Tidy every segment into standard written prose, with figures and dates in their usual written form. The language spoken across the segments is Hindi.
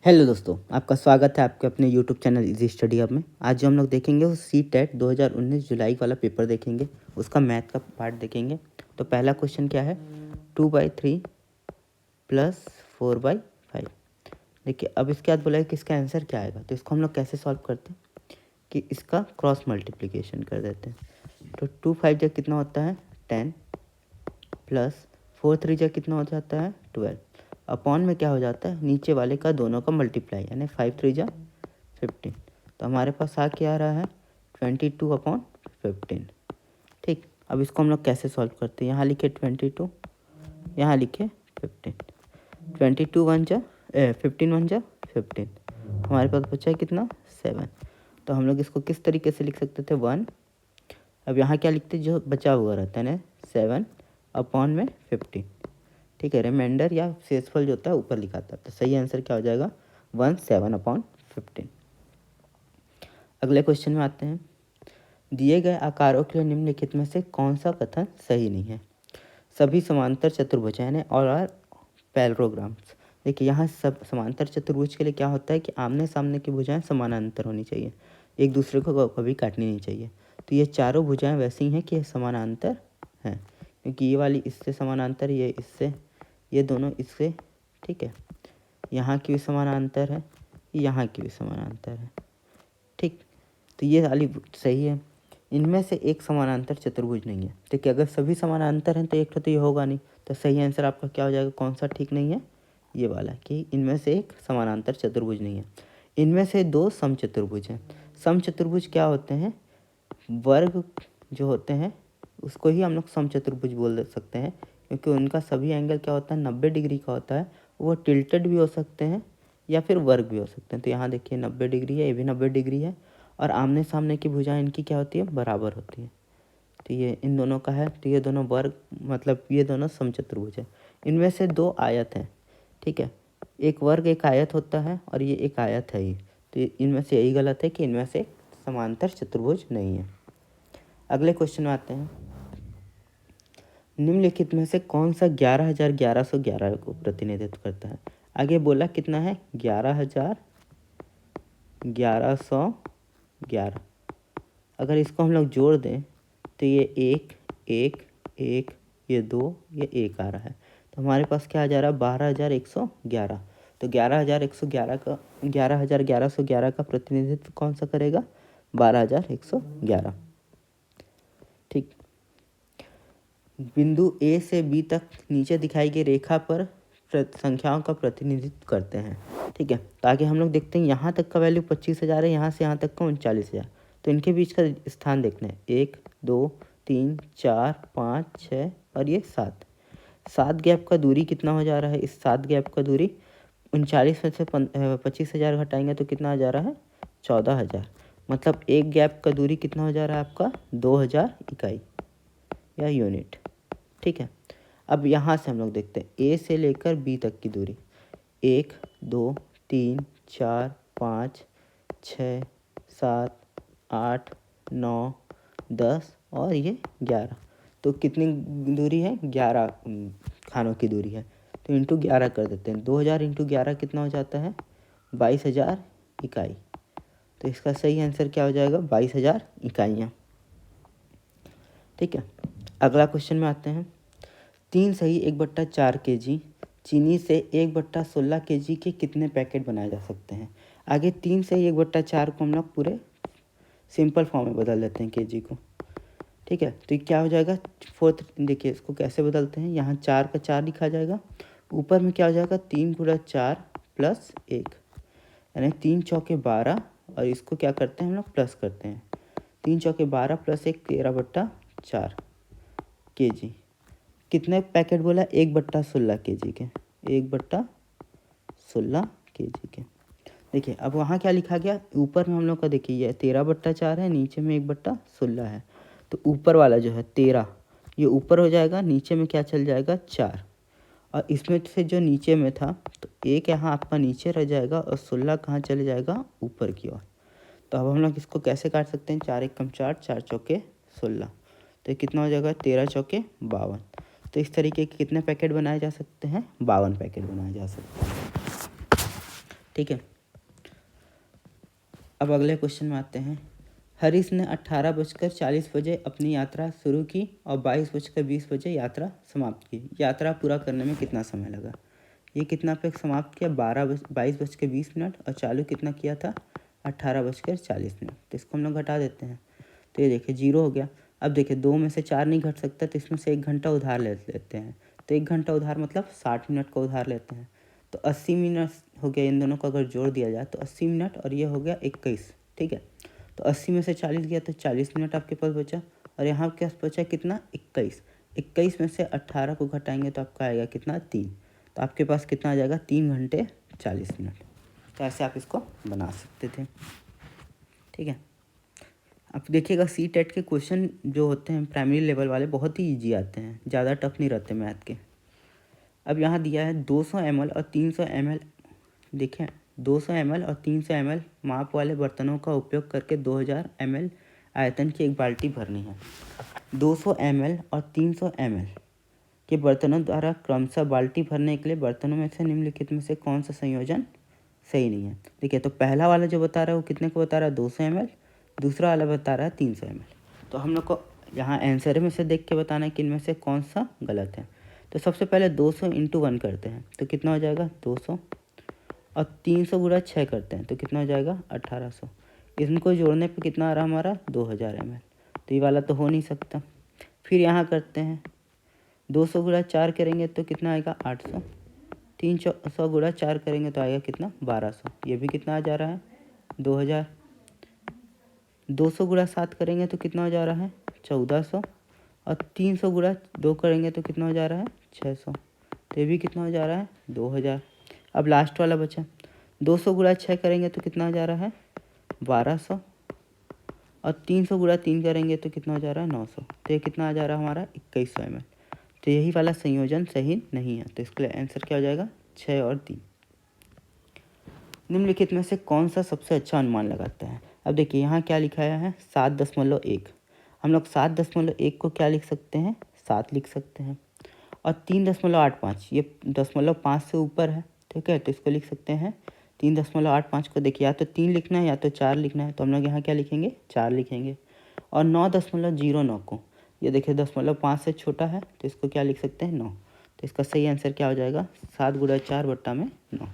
हेलो दोस्तों, आपका स्वागत है आपके अपने YouTube channel easy study hub में। आज जो हम लोग देखेंगे वो सी टेट 2019 जुलाई वाला पेपर देखेंगे। उसका मैथ का पार्ट देखेंगे। तो पहला क्वेश्चन क्या है, 2/3 प्लस 4/5। देखिए, अब इसके बाद बोला है कि इसका आंसर क्या आएगा। तो इसको हम लोग कैसे सॉल्व करते हैं कि इसका क्रॉस मल्टीप्लिकेशन कर देते हैं। तो 2/5 जा कितना होता है 10 प्लस 4/3 जा कितना हो जाता है 12 अपॉन में क्या हो जाता है नीचे वाले का दोनों का मल्टीप्लाई, यानी 5/3 जा 15। तो हमारे पास क्या आ रहा है 22/15। ठीक, अब इसको हम लोग कैसे सॉल्व करते हैं। यहाँ लिखे 22, यहाँ लिखे 15। 22 1 जा 15 1 जा 15। हमारे पास बचा है कितना 7। तो हम लोग इसको किस तरीके से लिख सकते थे 1। अब यहाँ क्या लिखते जो बचा हुआ रहता है ना 7 अपॉन में 15। ठीक है, रिमाइंडर या शेषफल जो होता है ऊपर लिखा था। तो सही आंसर क्या हो जाएगा 17/15। अगले क्वेश्चन में आते हैं। दिए गए आकारों के लिए निम्नलिखित में से कौन सा कथन सही नहीं है। सभी समांतर चतुर्भुजाएं और पैरेललोग्राम्स। देखिए, यहाँ सब समांतर चतुर्भुज के लिए क्या होता है कि आमने सामने की भुजाएं समानांतर होनी चाहिए, एक दूसरे को कभी काटनी नहीं चाहिए। तो ये चारों भुजाएं वैसी हैं कि समानांतर हैं, क्योंकि ये वाली इससे समानांतर, ये इससे, ये दोनों इससे। ठीक है, यहाँ की भी समानांतर है, यहाँ की भी समानांतर है। ठीक, तो ये वाली सही है। इनमें से एक समानांतर चतुर्भुज नहीं है। देखिए, अगर सभी समानांतर हैं तो एक तो ये होगा नहीं। तो सही आंसर आपका क्या हो जाएगा, कौन सा ठीक नहीं है, ये वाला कि इनमें से एक समानांतर चतुर्भुज नहीं है। इनमें से दो समचतुर्भुज हैं। समचतुर्भुज क्या होते हैं, वर्ग जो होते हैं उसको ही हम लोग समचतुर्भुज बोल सकते हैं, क्योंकि उनका सभी एंगल क्या होता है 90 डिग्री का होता है। वो टिल्टेड भी हो सकते हैं या फिर वर्ग भी हो सकते हैं। तो यहाँ देखिए 90 डिग्री है, ये भी 90 डिग्री है, और आमने सामने की भुजाएं इनकी क्या होती है बराबर होती है। तो ये इन दोनों का है, तो ये दोनों वर्ग मतलब ये दोनों समचतुर्भुज है। इनमें से दो आयत हैं। ठीक है, एक वर्ग एक आयत होता है और ये एक आयत है ही। तो इनमें से यही गलत है कि इनमें से समांतर चतुर्भुज नहीं है। अगले क्वेश्चन में आते हैं। निम्नलिखित में से कौन सा 11,1111 को प्रतिनिधित्व करता है। आगे बोला कितना है 11,1111। अगर इसको हम लोग जोड़ दें तो ये 1 1 1, ये 2, ये 1 आ रहा है। तो हमारे पास क्या आ जा रहा है 12,111। तो 11,1111 का प्रतिनिधित्व कौन सा करेगा 12,111। ठीक, बिंदु ए से बी तक नीचे दिखाई गई रेखा पर संख्याओं का प्रतिनिधित्व करते हैं। ठीक है, ताकि हम लोग देखते हैं यहाँ तक का वैल्यू 25,000 है, यहाँ से यहाँ तक का 39,000। तो इनके बीच का स्थान देखना है 1 2 3 4 5 6 और ये 7 गैप का दूरी कितना हो जा रहा है। इस 7 गैप का दूरी 39 में से 25,000 घटाएंगे तो कितना आ जा रहा है 14,000। मतलब एक गैप का दूरी कितना हो जा रहा है आपका 2,000 इकाई या यूनिट। ठीक है, अब यहाँ से हम लोग देखते हैं ए से लेकर बी तक की दूरी 1 2 3 4 5 6 7 8 9 10 और ये 11। तो कितनी दूरी है 11 खानों की दूरी है। तो इंटू 11 कर देते हैं। 2,000 इंटू 11 कितना हो जाता है 22,000 इकाई। तो इसका सही आंसर क्या हो जाएगा 22,000 इकाइयाँ। ठीक है, अगला क्वेश्चन में आते हैं। 3 सही 1/4 kg चीनी से 1/16 kg के कितने पैकेट बनाए जा सकते हैं। आगे 3 सही 1/4 को हम लोग पूरे सिंपल फॉर्म में बदल देते हैं kg को। ठीक है, तो ये क्या हो जाएगा 4। देखिए इसको कैसे बदलते हैं, यहाँ 4 का 4 लिखा जाएगा, ऊपर में क्या हो जाएगा 3 × 4 + 1, यानी 3 चौके 12, और इसको क्या करते हैं हम लोग प्लस करते हैं। 3 चौके 12 + 1 13/4 kg। कितने पैकेट बोला 1/16 kg के, 1/16 kg के। देखिए अब वहाँ क्या लिखा गया, ऊपर में हम लोग का देखिए ये 13/4 है, नीचे में 1/16 है। तो ऊपर वाला जो है 13 ये ऊपर हो जाएगा, नीचे में क्या चल जाएगा 4, और इसमें से जो नीचे में था तो एक यहाँ आपका नीचे रह जाएगा और 16 कहाँ चले जाएगा ऊपर की ओर। तो अब हम लोग इसको कैसे काट सकते हैं, 4 × 4 4 चौके 16, तो ये कितना हो जाएगा 13 चौके 52। तो इस तरीके के कितने पैकेट बनाए जा सकते हैं 52 पैकेट बनाए जा सकते हैं। ठीक है। अब अगले क्वेश्चन में आते हैं। हरीश ने 18:40 बजे अपनी यात्रा शुरू की और 22:20 बजे यात्रा समाप्त की। यात्रा पूरा करने में कितना समय लगा? ये कितना पे समाप्त किया? 22:20 और चालू कितना किया था? 18:40। तो इसको हम लोग घटा देते हैं, तो ये देखिए 0 हो गया। अब देखिए 2 में से 4 नहीं घट सकता, तो इसमें से 1 घंटा उधार ले लेते हैं। तो 1 घंटा उधार मतलब 60 मिनट का उधार लेते हैं। तो 80 मिनट हो गया। इन दोनों को अगर जोड़ दिया जाए तो 80 मिनट और ये हो गया 21। ठीक है, तो 80 में से 40 गया तो 40 मिनट आपके पास बचा। और यहाँ आपके पास बचा कितना? 21। 21 में से 18 को घटाएंगे तो आपका आएगा कितना? 3। तो आपके पास कितना आ जाएगा? 3 घंटे 40 मिनट। तो ऐसे आप इसको बना सकते थे। ठीक है, अब देखिएगा सी टेट के क्वेश्चन जो होते हैं प्राइमरी लेवल वाले बहुत ही ईजी आते हैं, ज़्यादा टफ नहीं रहते मैथ के। अब यहाँ दिया है 200 ml और 300 ml। देखें 200 ml और 300 ml माप वाले बर्तनों का उपयोग करके 2000 ml आयतन की एक बाल्टी भरनी है। 200 ml और 300 ml के बर्तनों द्वारा क्रमशः बाल्टी भरने के लिए बर्तनों में से निम्नलिखित में से कौन सा संयोजन सही नहीं है? देखिए, तो पहला वाला जो बता रहा है वो कितने को बता रहा है? 200 ml। दूसरा वाला बता रहा है 300 ml। तो हम लोग को यहाँ आंसर में से देख के बताना है कि इनमें से कौन सा गलत है। तो सबसे पहले 200 × 1 करते हैं तो कितना हो जाएगा? 200। और 300 × 6 करते हैं तो कितना हो जाएगा? 1800। इनको जोड़ने पे कितना आ रहा हमारा? 2000 ml। तो ये वाला तो हो नहीं सकता। फिर यहाँ करते हैं 200 × 4 करेंगे तो कितना आएगा? 800। 300 × 4 करेंगे तो आएगा कितना? 1200। ये भी कितना आ जा रहा है? 2000। 200 × 7 करेंगे तो कितना हो जा रहा है? 1400। और 300 × 2 करेंगे तो कितना हो जा रहा है? 600। तो ये भी कितना हो जा रहा है? 2000। अब लास्ट वाला बचा 200 × 6 करेंगे तो कितना हो जा रहा है? 1200। और 300 × 3 करेंगे तो कितना हो जा रहा है? 900। तो ये कितना आ जा रहा है हमारा? 2100 ml। तो यही वाला संयोजन सही नहीं है। तो इसके लिए आंसर क्या हो जाएगा? 6 और 3। निम्नलिखित में से कौन सा सबसे अच्छा अनुमान लगाता है? अब देखिए यहाँ क्या लिखाया है? 7.1। हम लोग 7.1 को क्या लिख सकते हैं? 7 लिख सकते हैं। और 3.85 ये 0.5 से ऊपर है। ठीक है, तो इसको लिख सकते हैं 3.85 को। देखिए या तो 3 लिखना है या तो 4 लिखना है, तो हम लोग यहाँ क्या लिखेंगे? 4 लिखेंगे। और 9.09 को, ये देखिए 0.5 से छोटा है तो इसको क्या लिख सकते हैं? 9। तो इसका सही आंसर क्या हो जाएगा? 7 × 4 बट्टा में 9।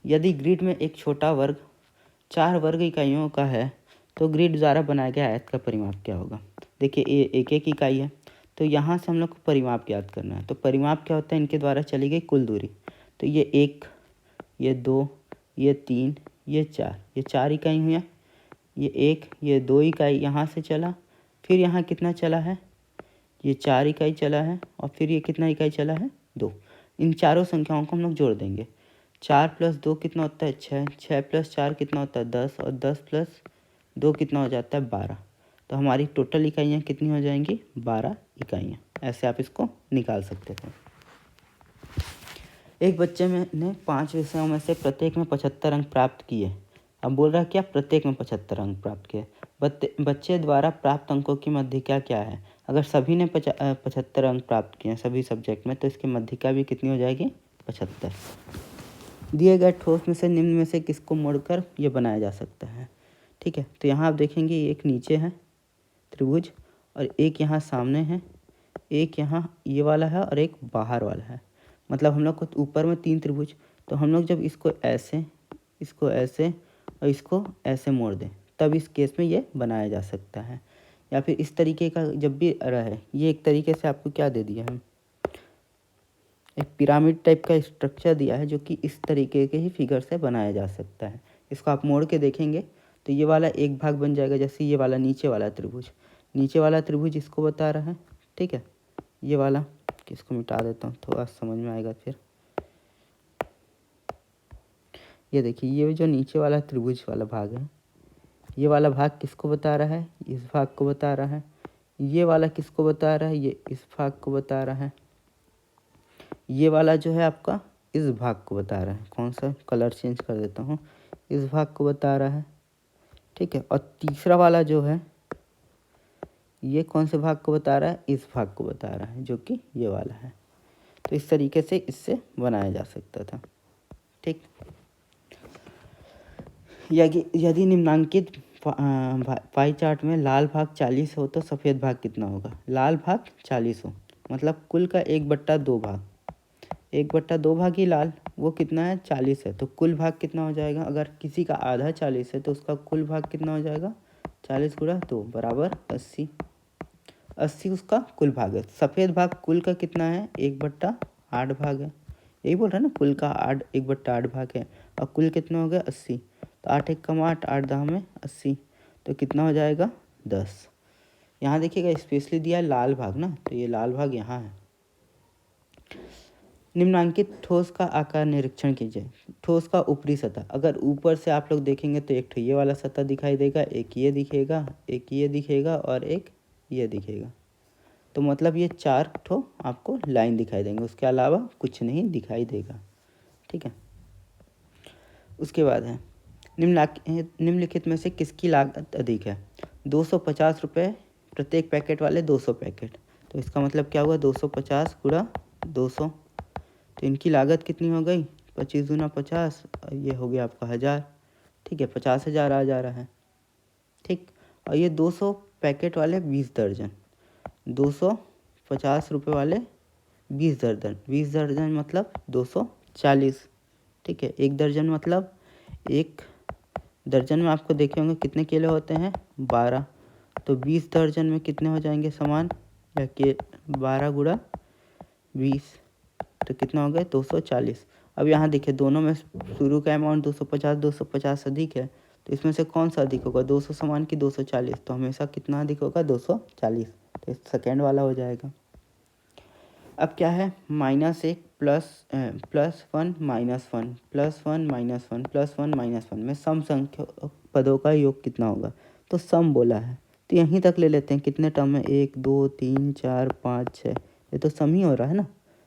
यदि ग्रिड में एक छोटा वर्ग 4 वर्ग इकाइयों का है तो ग्रिड द्वारा बनाया गया आयत का परिमाप क्या होगा? देखिए ये एक एक इकाई है, तो यहाँ से हम लोग को परिमाप याद करना है। तो परिमाप क्या होता है? इनके द्वारा चली गई कुल दूरी। तो ये 1, ये 2, ये 3, ये 4, ये 4 इकाई हुई। ये 1, ये 2 इकाई यहाँ से चला। फिर यहाँ कितना चला है? ये 4 इकाई चला है। और फिर ये कितना इकाई चला है? 2। इन चारों संख्याओं को हम लोग जोड़ देंगे। 4 + 2 कितना होता है? 6। 6 + 4 कितना होता है? 10। और 10 + 2 कितना हो जाता है? 12। तो हमारी टोटल इकाइयाँ कितनी हो जाएंगी? 12 इकाइयाँ। ऐसे आप इसको निकाल सकते थे। एक बच्चे ने 5 विषयों में से प्रत्येक में 75 अंक प्राप्त किए। अब बोल रहा है क्या? प्रत्येक में 75 अंक प्राप्त किए। बच्चे द्वारा प्राप्त अंकों की मध्यिका क्या है? अगर सभी ने 75 अंक प्राप्त किए सभी सब्जेक्ट में, तो इसकी मध्यिका भी कितनी हो जाएगी? 75। दिए गए ठोस में से निम्न में से किसको मोड़कर ये बनाया जा सकता है? ठीक है, तो यहाँ आप देखेंगे एक नीचे है त्रिभुज और एक यहाँ सामने है, एक यहाँ ये वाला है और एक बाहर वाला है। मतलब हम लोग को ऊपर में 3 त्रिभुज, तो हम लोग जब इसको ऐसे और इसको ऐसे मोड़ दें तब इस केस में ये बनाया जा सकता है। या फिर इस तरीके का जब भी रहे, ये एक तरीके से आपको क्या दे दिया है? एक पिरामिड टाइप का स्ट्रक्चर दिया है जो कि इस तरीके के ही फिगर से बनाया जा सकता है। इसको आप मोड़ के देखेंगे तो ये वाला एक भाग बन जाएगा, जैसे ये वाला नीचे वाला त्रिभुज इसको बता रहा है। ठीक है, ये वाला इसको मिटा देता हूँ, थोड़ा समझ में आएगा फिर। ये देखिए ये जो नीचे वाला त्रिभुज वाला भाग है, ये वाला भाग किसको बता रहा है? इस भाग को बता रहा है। ये वाला किसको बता रहा है? ये इस भाग को बता रहा है। ये वाला जो है आपका इस भाग को बता रहा है। कौन सा कलर चेंज कर देता हूँ, इस भाग को बता रहा है। ठीक है, और तीसरा वाला जो है ये कौन से भाग को बता रहा है? इस भाग को बता रहा है जो कि ये वाला है। तो इस तरीके से इससे बनाया जा सकता था। ठीक। यदि निम्नांकित पाई चार्ट में लाल भाग 40 हो तो सफ़ेद भाग कितना होगा। लाल भाग 40 हो मतलब कुल का 1/2 भाग, 1/2 भाग ही लाल, वो कितना है 40 है, तो कुल भाग कितना हो जाएगा। अगर किसी का आधा 40 है तो उसका कुल भाग कितना हो जाएगा 40 × 2 बराबर 80। 80 उसका कुल भाग है। सफ़ेद भाग कुल का कितना है 1/8 भाग है, यही बोल रहा है ना, कुल का 1/8 भाग है और कुल कितना हो गया 80, तो 8 × 1 = 8, 8 10 में 80, तो कितना हो जाएगा 10। यहाँ देखिएगा स्पेशली दिया है लाल भाग ना, तो ये लाल भाग यहाँ है। निम्नांकित ठोस का आकार निरीक्षण कीजिए। ठोस का ऊपरी सतह, अगर ऊपर से आप लोग देखेंगे तो एक ये वाला सतह दिखाई देगा, एक ये दिखेगा, एक ये दिखेगा और एक ये दिखेगा, तो मतलब ये 4 ठो आपको लाइन दिखाई देंगे, उसके अलावा कुछ नहीं दिखाई देगा। ठीक है। उसके बाद है निम्नलिखित में से किसकी लागत अधिक है। 250 रुपये प्रत्येक पैकेट वाले 200 पैकेट, तो इसका मतलब क्या हुआ 250 × 200, तो इनकी लागत कितनी हो गई 25 दूना 50, ये हो गया आपका 1000। ठीक है, 50,000 आ जा रहा है। ठीक, और ये 200 पैकेट वाले 20 दर्जन, 250 रुपये वाले 20 दर्जन, 20 दर्जन मतलब 240। ठीक है, एक दर्जन मतलब एक दर्जन में आपको देखे होंगे कितने केले होते हैं 12, तो 20 दर्जन में कितने हो जाएंगे सामान, या कि 12 × 20, तो कितना हो गया 240। अब यहाँ देखिए दोनों में शुरू का अमाउंट 250 अधिक है, तो इसमें से कौन सा अधिक होगा 200 सामान की 240, तो हमेशा कितना अधिक होगा 240, तो सेकेंड वाला हो जाएगा। अब क्या है -1 +1 -1 +1 -1 में सम संख्या पदों का योग कितना होगा, तो सम बोला है तो यहीं तक ले लेते हैं। कितने टर्म है 1 2 3 4 5 6, ये तो सम ही हो रहा है ना,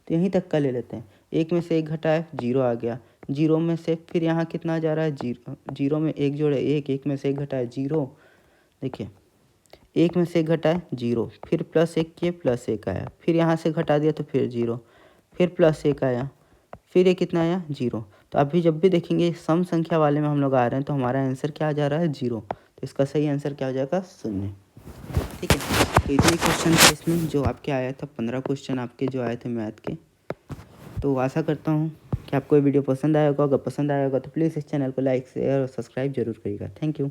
तो यहीं तक का ले लेते हैं। 1 में से 1 घटाए 0 आ गया, 0 में से फिर यहाँ कितना जा रहा है 0, 0 में 1 जोड़े 1, 1 में से 1 घटाए 0, देखिए 1 में से 1 घटाए 0, फिर +1 किए +1 आया, फिर यहाँ से घटा दिया तो फिर 0, फिर +1 आया, फिर ये कितना आया 0। तो अभी जब भी देखेंगे सम संख्या वाले में हम लोग आ रहे हैं तो हमारा आंसर क्या आ जा रहा है 0, तो इसका सही आंसर क्या हो जाएगा 0। ठीक है, तो इतने क्वेश्चन थे इसमें जो आपके आया था, 15 क्वेश्चन आपके जो आए थे मैथ के। तो आशा करता हूँ कि आपको ये वीडियो पसंद आया होगा। अगर पसंद आया होगा तो प्लीज़ इस चैनल को लाइक शेयर और सब्सक्राइब जरूर करिएगा। Thank you.